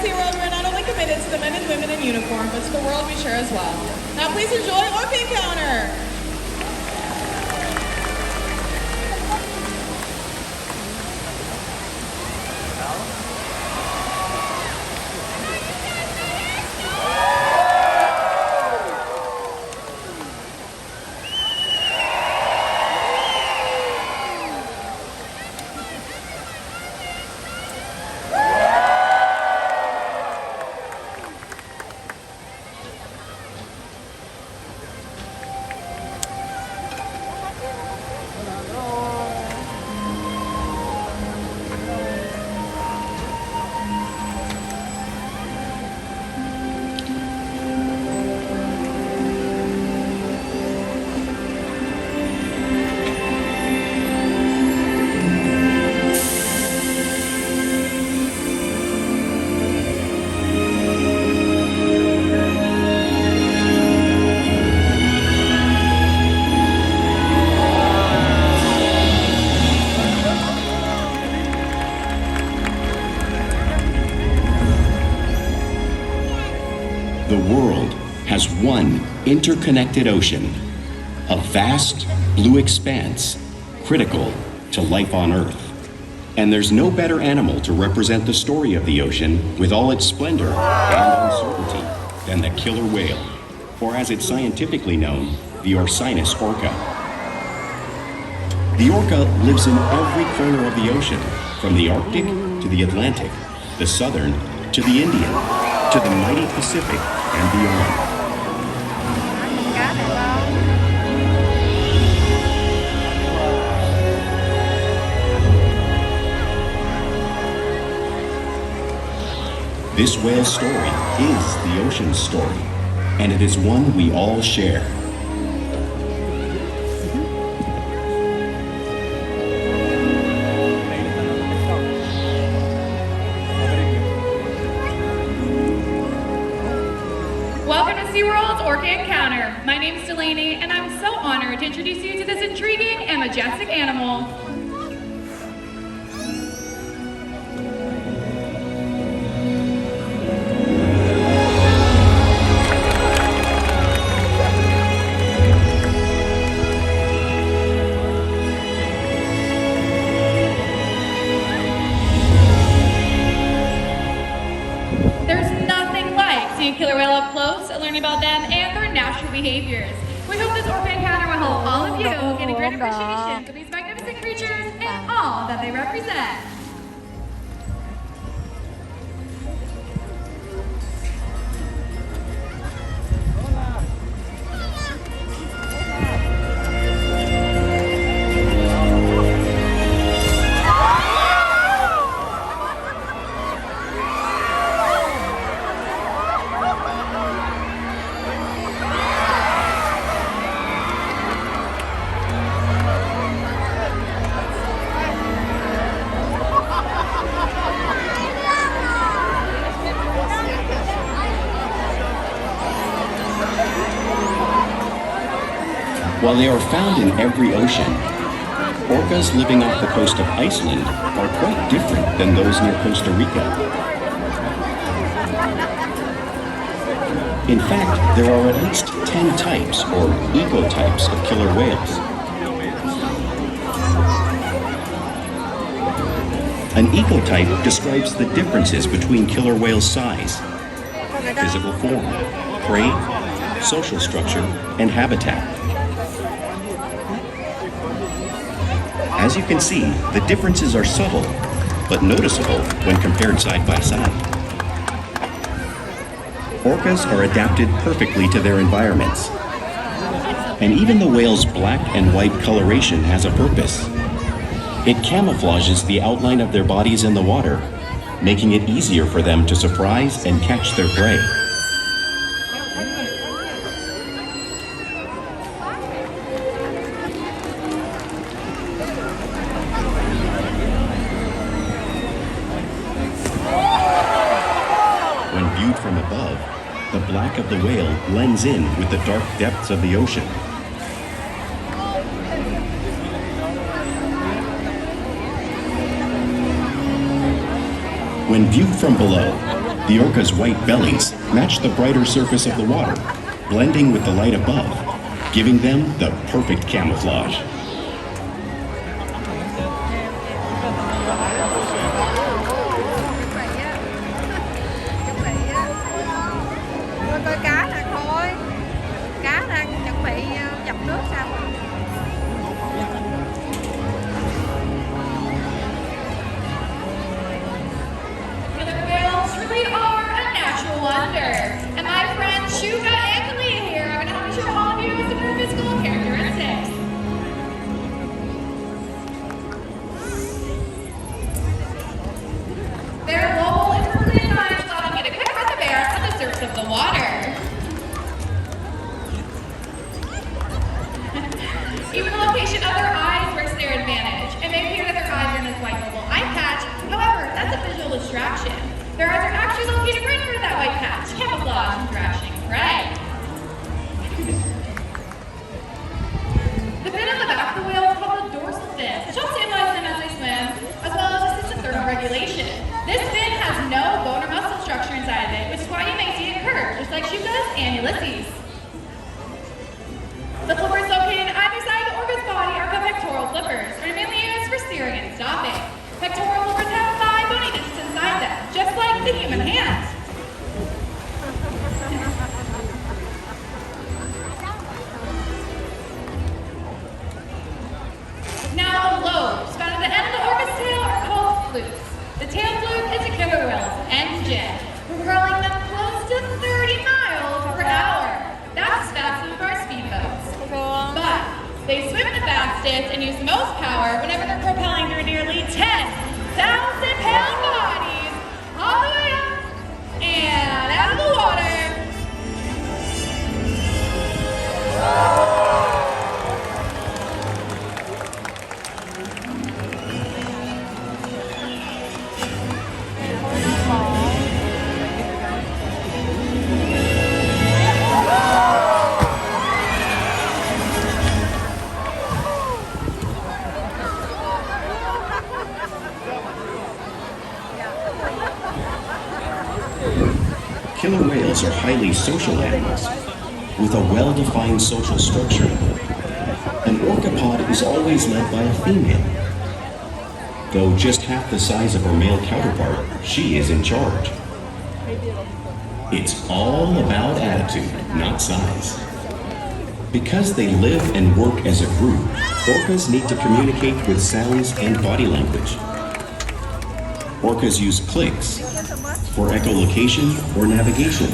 SeaWorld, we're not only committed to the men and women in uniform, but to the world we share as well. Now please enjoy Orca Encounter. The world has one interconnected ocean, a vast blue expanse critical to life on Earth. And there's no better animal to represent the story of the ocean with all its splendor and uncertainty than the killer whale, or as it's scientifically known, the Orcinus orca. The orca lives in every corner of the ocean, from the Arctic to the Atlantic, the Southern to the Indian, to the mighty Pacific and beyond. This whale's story is the ocean's story, and it is one we all share. Welcome to SeaWorld's Orca Encounter. My name is Delaney, and I'm so honored to introduce you to this intriguing and majestic animal. There's nothing like seeing killer whale up close and learning about them and their natural behaviors. We hope this Orca Encounter will help all of you gain a great appreciation for these magnificent creatures and all that they represent. While they are found in every ocean, orcas living off the coast of Iceland are quite different than those near Costa Rica. In fact, there are at least 10 types or ecotypes of killer whales. An ecotype describes the differences between killer whales' size, physical form, prey, social structure, and habitat. As you can see, the differences are subtle, but noticeable when compared side by side. Orcas are adapted perfectly to their environments. And even the whale's black and white coloration has a purpose. It camouflages the outline of their bodies in the water, making it easier for them to surprise and catch their prey. When viewed from above, the black of the whale blends in with the dark depths of the ocean. When viewed from below, The orca's white bellies match the brighter surface of the water, blending with the light above, giving them the perfect camouflage. Coi cá nè thôi, cá đang chuẩn bị dập nước sao? Killer whales really are a natural wonder. And my friends Shuka and Kalia here are going to help me show all of you some of their physical characteristics. Their wobble is perfectly designed to allow them to get a quick breath of air on the surface of the water. Even the location of their eyes works to their advantage. It may appear that their eyes are in this white oval eye patch, however, that's a visual distraction. Their eyes are actually located right in front of that white patch, camouflage from thrashing prey. The fin on the back of the whale is called the dorsal fin, which helps stabilize them as they swim, as well as assist in thermoregulation. This fin has no bone or muscle structure inside of it, which is why you may see it curved, just like Shuka's and Ulysses. The flippers located on either side of the orca's body are called pectoral flippers, and are mainly used for steering and stopping. Pectoral flippers have 5 bony digits inside them, just like the human hand. Now, the lobes found at the end of the orca's tail are called flukes. The tail fluke is a killer whale's engine, propelling them close to 30 miles per hour. That's as fast as our speedboats. But they swim the fastest and use the most power whenever they're propelling their nearly 10,000-pound bodies all the way up and out of the water. Killer whales are highly social animals with a well-defined social structure. An orcapod is always led by a female. Though just half the size of her male counterpart, she is in charge. It's all about attitude, not size. Because they live and work as a group, orcas need to communicate with sounds and body language. Orcas use clicks for echolocation or navigation.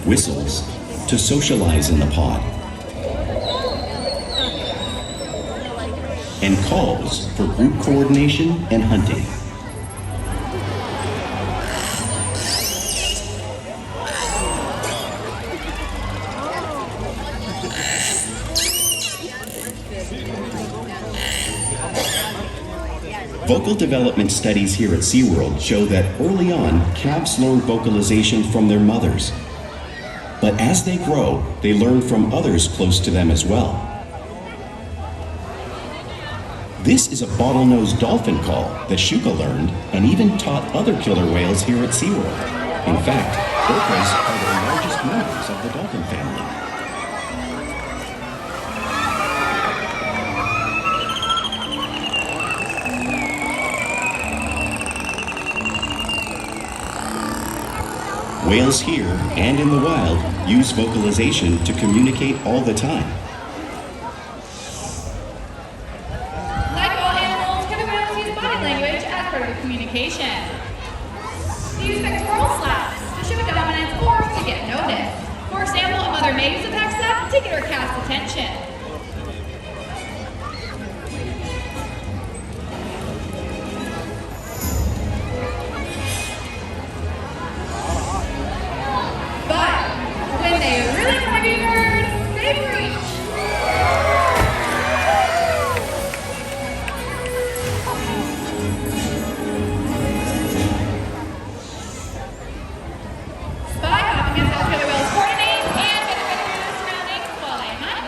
Whistles to socialize in the pod. And calls for group coordination and hunting. Vocal development studies here at SeaWorld show that early on, calves learn vocalization from their mothers. But as they grow, they learn from others close to them as well. This is a bottlenose dolphin call that Shuka learned and even taught other killer whales here at SeaWorld. In fact, orcas are the largest members of the dolphin family. Whales here and in the wild use vocalization to communicate all the time. Like all animals, killer whales use body language as part of their communication. They use pectoral slaps to show dominance or to get noticed. For example, a mother may use a peck slap to get her calf's attention. But when they really want to be heard, they preach. Spy hopping is how killer whales coordinate and benefit from their surroundings while they hunt.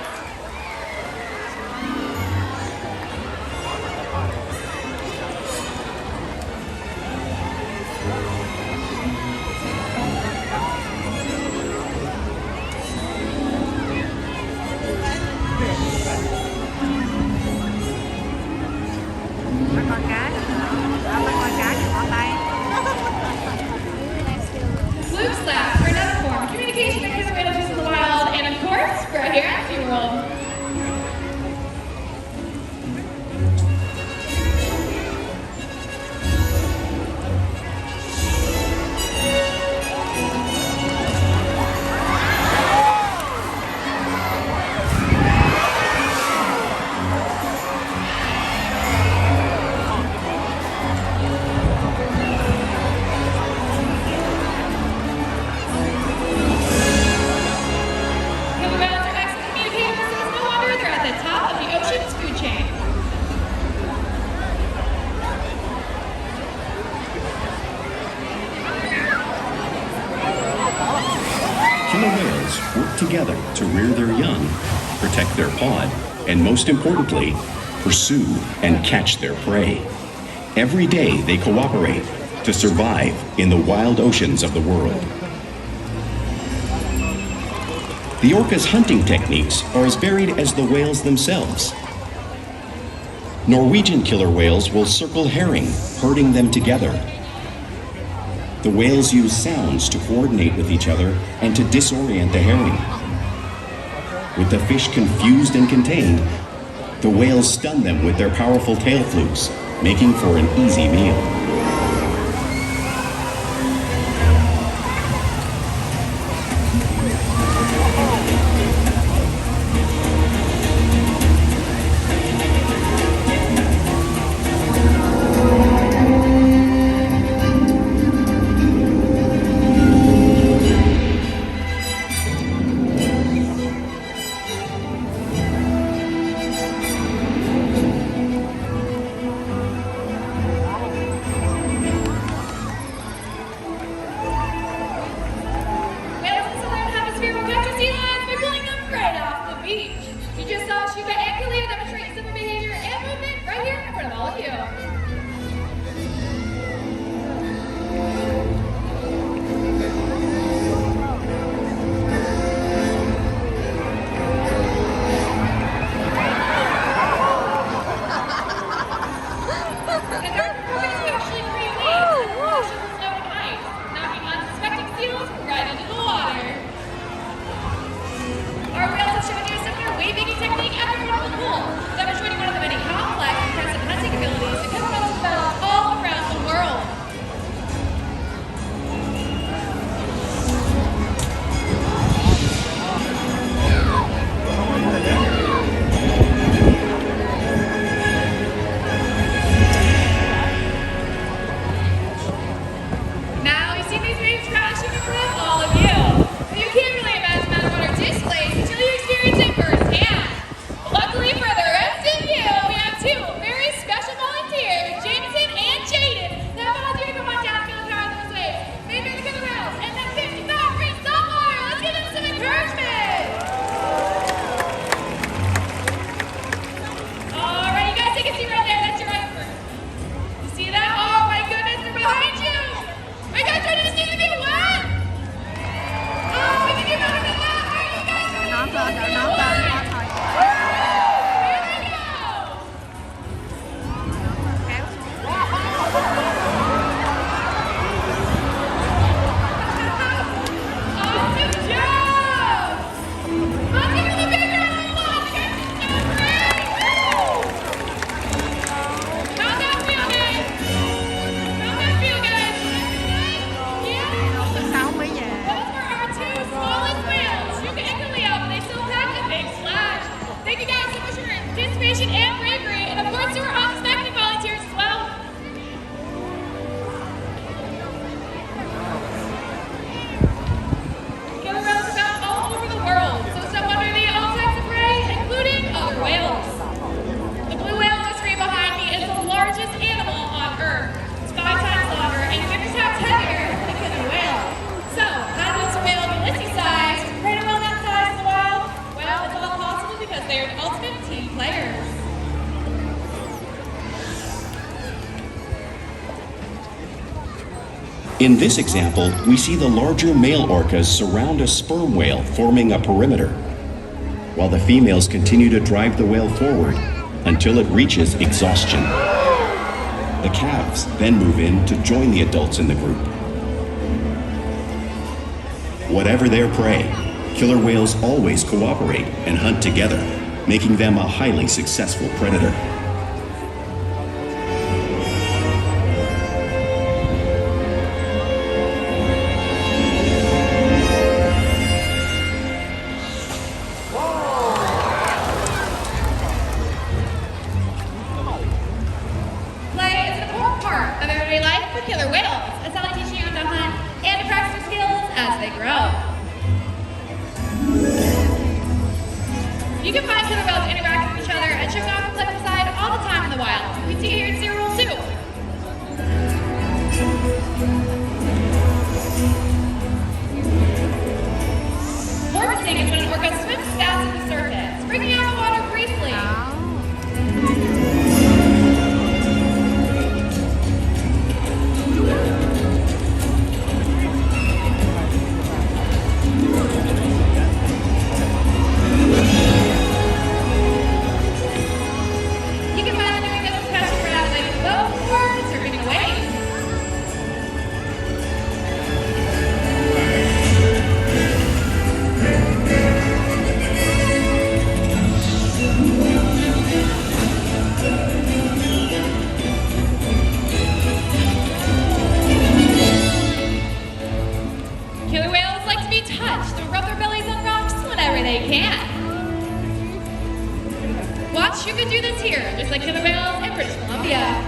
killer whales work together to rear their young, protect their pod, and most importantly, pursue and catch their prey. Every day they cooperate to survive in the wild oceans of the world. The orca's hunting techniques are as varied as the whales themselves. Norwegian killer whales will circle herring, herding them together. The whales use sounds to coordinate with each other and to disorient the herring. With the fish confused and contained, the whales stun them with their powerful tail flukes, making for an easy meal. In this example, we see the larger male orcas surround a sperm whale, forming a perimeter, while the females continue to drive the whale forward until it reaches exhaustion. The calves then move in to join the adults in the group. Whatever their prey, killer whales always cooperate and hunt together, making them a highly successful predator. You can find killer whales interacting with each other and showing off the playful side all the time in the wild. We see it here at SeaWorld too. is when an orca swims fast to the surface, bringing out the water briefly. You can find them doing this with catching for navigating the boat or surfing away. Killer whales like to be touched and rub their bellies on rocks whenever they can. Watch, you can do this here, just like killer whales in British Columbia.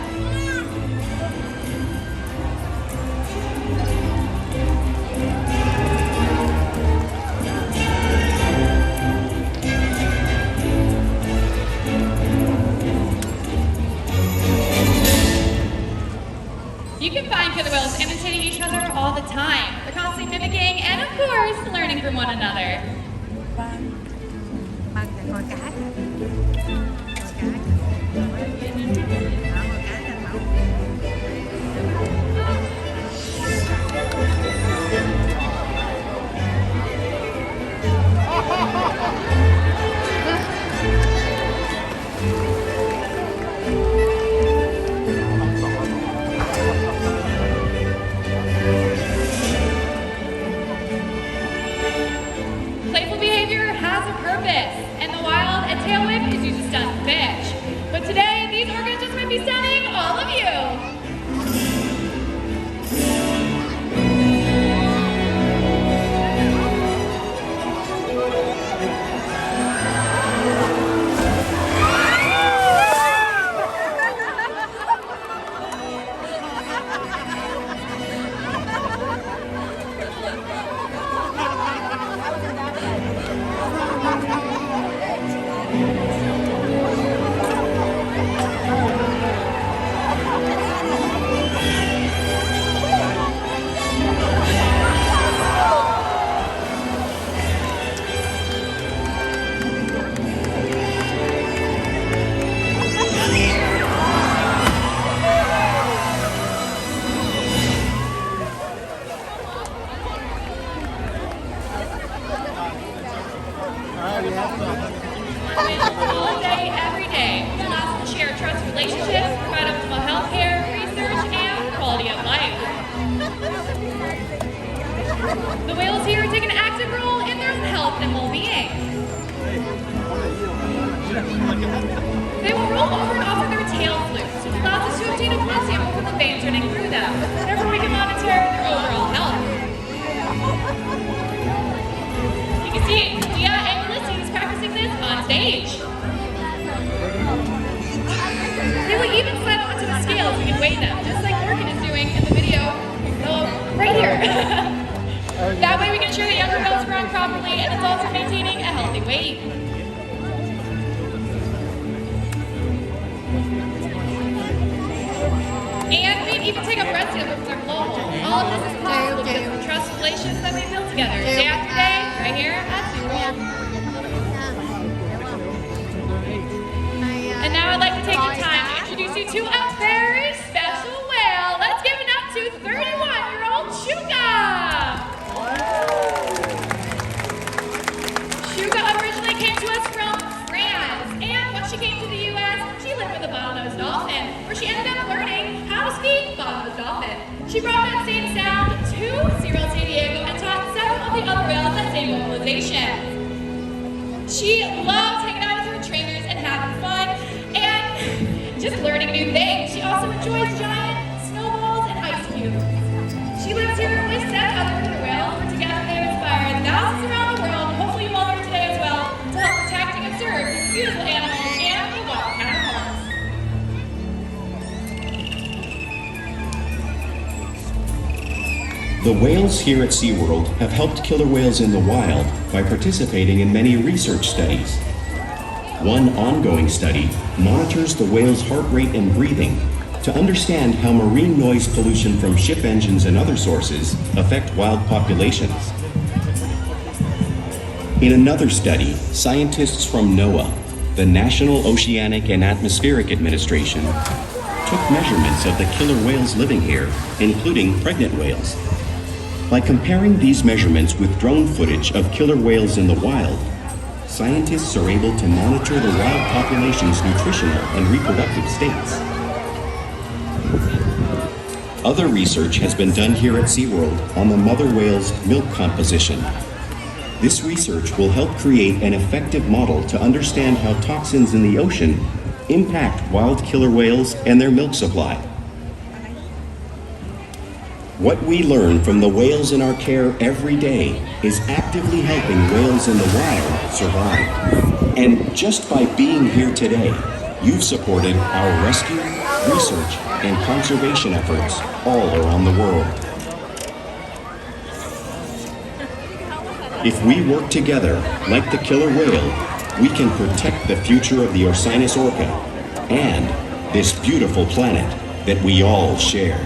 You can find killer whales imitating each other all the time. They're constantly mimicking and, of course, learning from one another. Bằng cái con cá kìa. Con cá kìa. Đó, con cá trên mẫu. Playful behavior has a purpose. In the wild, a tail whip is used to stun fish. But today, these orcas just might be stunning all of you. All day, every day, which allows them to share trust relationships, provide optimal health care, research, and quality of life. The whales here take an active role in their own health and well-being. They will roll over and offer their tail flukes, which allows us to obtain a blood sample from the veins running through them. Therefore, we can monitor their overall health. You can see Leah and Ulysses practicing this on stage. They will even slide onto the scales so we can weigh them, just like Morgan is doing in the video right here. That way we can ensure the younger whales grow properly and it's also maintaining a healthy weight. And we even take a breath sample from their blowhole. All of this is possible because of the trust relations that we built together day after day, right here at SeaWorld. And now I'd like to take the time to introduce you to a very special whale. Let's give it up to 31-year-old Shuka. Shuka originally came to us from France, and when she came to the U.S., she lived with a bottlenose dolphin, where she ended up learning how to speak bottlenose dolphin. She brought that same sound to SeaWorld San Diego and taught several of the other whales that same vocalization. She loves hanging out with her trainers and having fun, and just learning new things. She also enjoys giant snowballs and ice cubes. She lives here with 7 other killer whales, where together they have inspired thousands around the world. Hopefully you all here today as well to help protect and conserve this beautiful animal and the wild counterparts. The whales here at SeaWorld have helped killer whales in the wild by participating in many research studies. One ongoing study monitors the whale's heart rate and breathing to understand how marine noise pollution from ship engines and other sources affect wild populations. In another study, scientists from NOAA, the National Oceanic and Atmospheric Administration, took measurements of the killer whales living here, including pregnant whales. By comparing these measurements with drone footage of killer whales in the wild, scientists are able to monitor the wild population's nutritional and reproductive states. Other research has been done here at SeaWorld on the mother whale's milk composition. This research will help create an effective model to understand how toxins in the ocean impact wild killer whales and their milk supply. What we learn from the whales in our care every day is actively helping whales in the wild survive. And just by being here today, you've supported our rescue, research, and conservation efforts all around the world. If we work together, like the killer whale, we can protect the future of the Orcinus orca and this beautiful planet that we all share.